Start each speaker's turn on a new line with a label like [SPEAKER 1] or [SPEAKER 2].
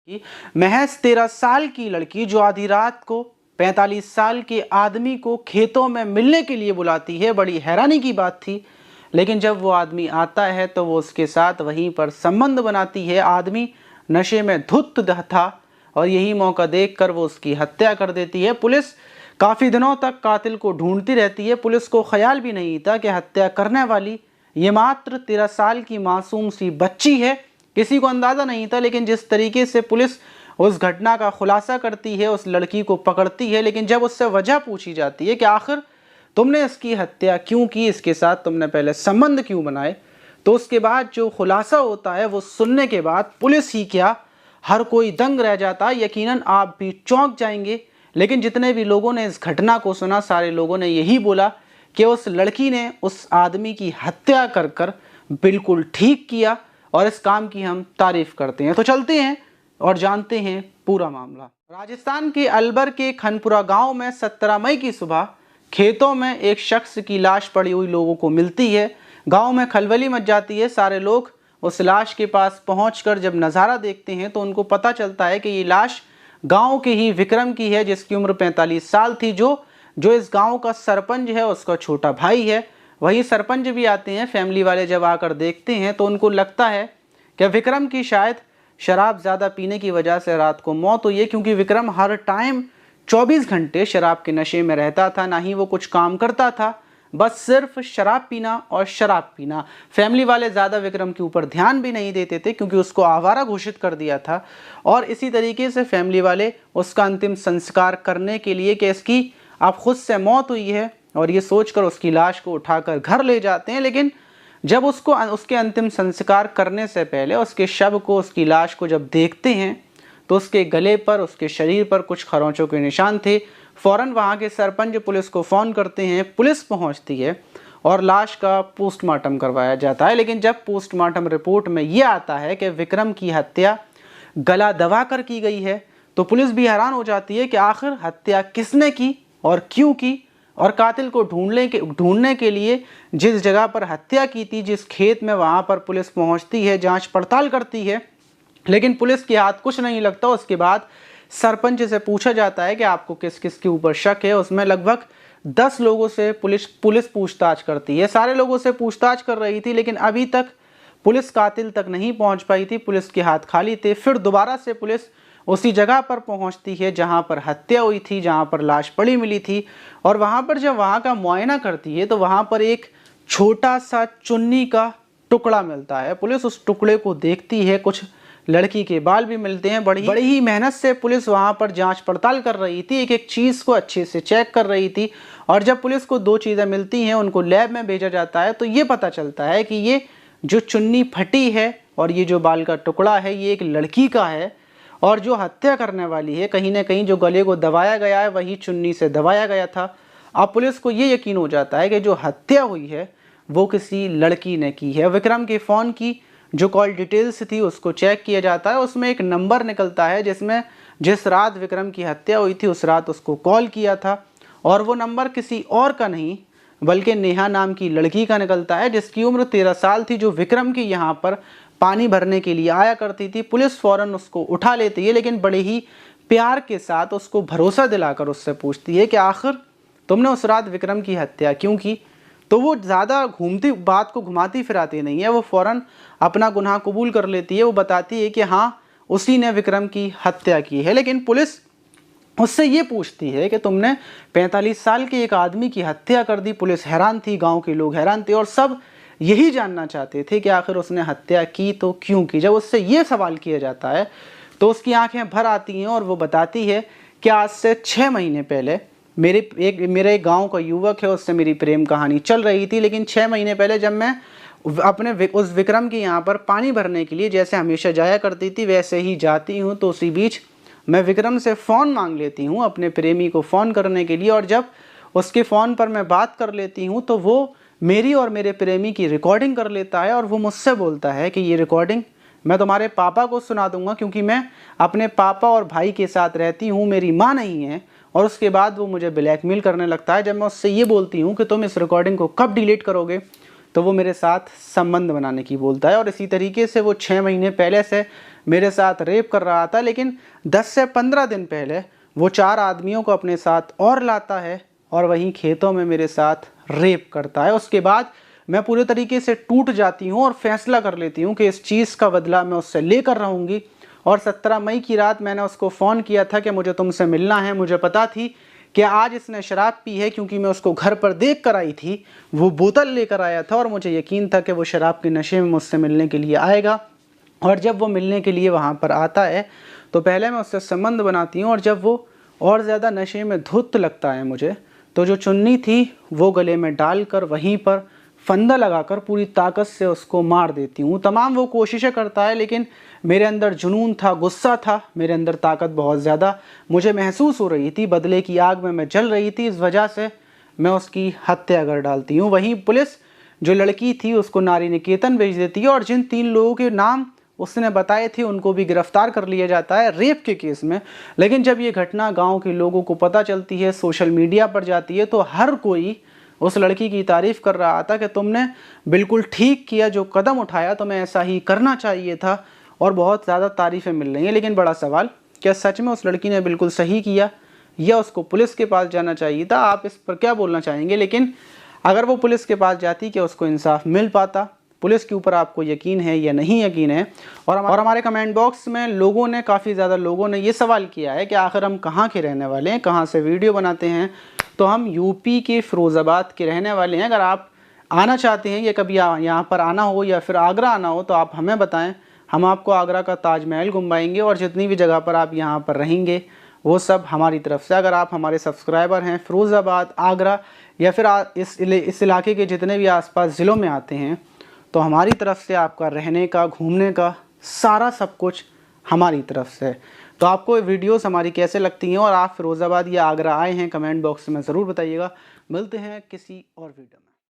[SPEAKER 1] महज 13 साल की लड़की जो आधी रात को 45 साल के आदमी को खेतों में मिलने के लिए बुलाती है, बड़ी हैरानी की बात थी। लेकिन जब वो आदमी आता है तो वो उसके साथ वहीं पर संबंध बनाती है। आदमी नशे में धुत था और यही मौका देखकर वो उसकी हत्या कर देती है। पुलिस काफ़ी दिनों तक कातिल को ढूंढती रहती है। पुलिस को ख्याल भी नहीं था कि हत्या करने वाली ये मात्र 13 साल की मासूम सी बच्ची है। किसी को अंदाज़ा नहीं था, लेकिन जिस तरीके से पुलिस उस घटना का खुलासा करती है, उस लड़की को पकड़ती है, लेकिन जब उससे वजह पूछी जाती है कि आखिर तुमने इसकी हत्या क्यों की, इसके साथ तुमने पहले संबंध क्यों बनाए, तो उसके बाद जो खुलासा होता है वो सुनने के बाद पुलिस ही क्या, हर कोई दंग रह जाता है। यकीनन आप भी चौंक जाएंगे। लेकिन जितने भी लोगों ने इस घटना को सुना, सारे लोगों ने यही बोला कि उस लड़की ने उस आदमी की हत्या कर कर बिल्कुल ठीक किया और इस काम की हम तारीफ करते हैं। तो चलते हैं और जानते हैं पूरा मामला। राजस्थान के अलवर के खनपुरा गांव में 17 मई की सुबह खेतों में एक शख्स की लाश पड़ी हुई लोगों को मिलती है। गांव में खलबली मच जाती है। सारे लोग उस लाश के पास पहुंचकर जब नज़ारा देखते हैं तो उनको पता चलता है कि ये लाश गांव के ही विक्रम की है, जिसकी उम्र 45 साल थी। जो इस गांव का सरपंच है, उसका छोटा भाई है। वही सरपंच भी आते हैं। फैमिली वाले जब आकर देखते हैं तो उनको लगता है कि विक्रम की शायद शराब ज़्यादा पीने की वजह से रात को मौत हुई है, क्योंकि विक्रम हर टाइम 24 घंटे शराब के नशे में रहता था। ना ही वो कुछ काम करता था, बस सिर्फ शराब पीना और शराब पीना। फैमिली वाले ज़्यादा विक्रम के ऊपर ध्यान भी नहीं देते थे, क्योंकि उसको आवारा घोषित कर दिया था। और इसी तरीके से फैमिली वाले उसका अंतिम संस्कार करने के लिए कि इसकी अब खुद से मौत हुई है और ये सोचकर उसकी लाश को उठाकर घर ले जाते हैं। लेकिन जब उसके अंतिम संस्कार करने से पहले उसके शव को, उसकी लाश को जब देखते हैं तो उसके गले पर, उसके शरीर पर कुछ खरोंचों के निशान थे। फ़ौरन वहाँ के सरपंच पुलिस को फ़ोन करते हैं। पुलिस पहुँचती है और लाश का पोस्टमार्टम करवाया जाता है। लेकिन जब पोस्टमार्टम रिपोर्ट में ये आता है कि विक्रम की हत्या गला दबाकर की गई है, तो पुलिस भी हैरान हो जाती है कि आखिर हत्या किसने की और क्यों की। और कातिल को ढूंढने के लिए जिस जगह पर हत्या की थी, जिस खेत में, वहाँ पर पुलिस पहुँचती है, जांच पड़ताल करती है। लेकिन पुलिस के हाथ कुछ नहीं लगता। उसके बाद सरपंच से पूछा जाता है कि आपको किस किस के ऊपर शक है। उसमें लगभग 10 लोगों से पुलिस पूछताछ करती है। सारे लोगों से पूछताछ कर रही थी, लेकिन अभी तक पुलिस कातिल तक नहीं पहुंच पाई थी। पुलिस के हाथ खाली थे। फिर दोबारा से पुलिस उसी जगह पर पहुंचती है जहां पर हत्या हुई थी, जहां पर लाश पड़ी मिली थी। और वहां पर जब वहां का मुआयना करती है तो वहां पर एक छोटा सा चुन्नी का टुकड़ा मिलता है। पुलिस उस टुकड़े को देखती है। कुछ लड़की के बाल भी मिलते हैं। बड़ी ही मेहनत से पुलिस वहां पर जांच पड़ताल कर रही थी, एक एक चीज़ को अच्छे से चेक कर रही थी। और जब पुलिस को 2 चीज़ें मिलती हैं, उनको लैब में भेजा जाता है, तो ये पता चलता है कि ये जो चुन्नी फटी है और ये जो बाल का टुकड़ा है, ये एक लड़की का है। और जो हत्या करने वाली है, कहीं ना कहीं जो गले को दबाया गया है, वही चुन्नी से दबाया गया था। अब पुलिस को ये यकीन हो जाता है कि जो हत्या हुई है वो किसी लड़की ने की है। विक्रम के फ़ोन की जो कॉल डिटेल्स थी उसको चेक किया जाता है। उसमें एक नंबर निकलता है जिसमें जिस रात विक्रम की हत्या हुई थी उस रात उसको कॉल किया था। और वो नंबर किसी और का नहीं बल्कि नेहा नाम की लड़की का निकलता है, जिसकी उम्र 13 साल थी, जो विक्रम की यहाँ पर पानी भरने के लिए आया करती थी। पुलिस फ़ौरन उसको उठा लेती है, लेकिन बड़े ही प्यार के साथ उसको भरोसा दिलाकर उससे पूछती है कि आखिर तुमने उस रात विक्रम की हत्या क्यों की। तो वो ज़्यादा बात को घुमाती फिराती नहीं है। वो फ़ौरन अपना गुनाह कबूल कर लेती है। वो बताती है कि हाँ, उसी ने विक्रम की हत्या की है। लेकिन पुलिस उससे ये पूछती है कि तुमने 45 साल के एक आदमी की हत्या कर दी। पुलिस हैरान थी, गांव के लोग हैरान थे और सब यही जानना चाहते थे कि आखिर उसने हत्या की तो क्यों की। जब उससे ये सवाल किया जाता है तो उसकी आंखें भर आती हैं और वो बताती है कि आज से 6 महीने पहले मेरे एक गाँव का युवक है, उससे मेरी प्रेम कहानी चल रही थी। लेकिन 6 महीने पहले जब मैं अपने उस विक्रम के यहाँ पर पानी भरने के लिए जैसे हमेशा जाया करती थी वैसे ही जाती हूँ, तो उसी बीच मैं विक्रम से फ़ोन मांग लेती हूँ अपने प्रेमी को फ़ोन करने के लिए। और जब उसके फ़ोन पर मैं बात कर लेती हूँ तो वो मेरी और मेरे प्रेमी की रिकॉर्डिंग कर लेता है। और वो मुझसे बोलता है कि ये रिकॉर्डिंग मैं तुम्हारे पापा को सुना दूंगा, क्योंकि मैं अपने पापा और भाई के साथ रहती हूँ, मेरी माँ नहीं है। और उसके बाद वो मुझे ब्लैकमेल करने लगता है। जब मैं उससे ये बोलती हूँ कि तुम इस रिकॉर्डिंग को कब डिलीट करोगे, तो वो मेरे साथ संबंध बनाने की बोलता है। और इसी तरीके से वो 6 महीने पहले से मेरे साथ रेप कर रहा था, लेकिन 10 से 15 दिन पहले वो 4 आदमियों को अपने साथ और लाता है और वहीं खेतों में मेरे साथ रेप करता है। उसके बाद मैं पूरे तरीके से टूट जाती हूँ और फैसला कर लेती हूँ कि इस चीज़ का बदला मैं उससे लेकर रहूँगी। और 17 मई की रात मैंने उसको फ़ोन किया था कि मुझे तुमसे मिलना है। मुझे पता थी कि आज इसने शराब पी है, क्योंकि मैं उसको घर पर देख कर आई थी, वो बोतल लेकर आया था और मुझे यकीन था कि वो शराब के नशे में मुझसे मिलने के लिए आएगा। और जब वो मिलने के लिए वहाँ पर आता है तो पहले मैं उससे संबंध बनाती हूँ, और जब वो और ज़्यादा नशे में धुत लगता है मुझे, तो जो चुन्नी थी वो गले में डालकर वहीं पर फंदा लगाकर पूरी ताकत से उसको मार देती हूँ। तमाम वो कोशिशें करता है, लेकिन मेरे अंदर जुनून था, गुस्सा था, मेरे अंदर ताकत बहुत ज़्यादा मुझे महसूस हो रही थी, बदले की आग में मैं जल रही थी। इस वजह से मैं उसकी हत्या कर डालती हूँ। वहीं पुलिस जो लड़की थी उसको नारी निकेतन भेज देती है, और जिन 3 लोगों के नाम उसने बताए थे उनको भी गिरफ्तार कर लिया जाता है रेप के केस में। लेकिन जब ये घटना गांव के लोगों को पता चलती है, सोशल मीडिया पर जाती है, तो हर कोई उस लड़की की तारीफ़ कर रहा था कि तुमने बिल्कुल ठीक किया, जो कदम उठाया तुम्हें ऐसा ही करना चाहिए था, और बहुत ज़्यादा तारीफ़ें मिल रही हैं। लेकिन बड़ा सवाल, क्या सच में उस लड़की ने बिल्कुल सही किया या उसको पुलिस के पास जाना चाहिए था? आप इस पर क्या बोलना चाहेंगे? लेकिन अगर वो पुलिस के पास जाती, क्या उसको इंसाफ मिल पाता? पुलिस के ऊपर आपको यकीन है या नहीं यकीन है? और हमारे कमेंट बॉक्स में लोगों ने, काफ़ी ज़्यादा लोगों ने ये सवाल किया है कि आखिर हम कहाँ के रहने वाले हैं, कहाँ से वीडियो बनाते हैं। तो हम यूपी के फ़िरोज़ाबाद के रहने वाले हैं। अगर आप आना चाहते हैं या कभी यहाँ पर आना हो या फिर आगरा आना हो तो आप हमें बताएं, हम आपको आगरा का ताजमहल घुमाएंगे, और जितनी भी जगह पर आप यहाँ पर रहेंगे वो सब हमारी तरफ से। अगर आप हमारे सब्सक्राइबर हैं, फ़िरोज़ाबाद, आगरा या फिर इस इलाके के जितने भी आसपास ज़िलों में आते हैं, तो हमारी तरफ से आपका रहने का, घूमने का सारा सब कुछ हमारी तरफ से। तो आपको वीडियोस हमारी कैसे लगती हैं और आप फ़िरोज़ाबाद या आगरा आए हैं, कमेंट बॉक्स में ज़रूर बताइएगा। मिलते हैं किसी और वीडियो में।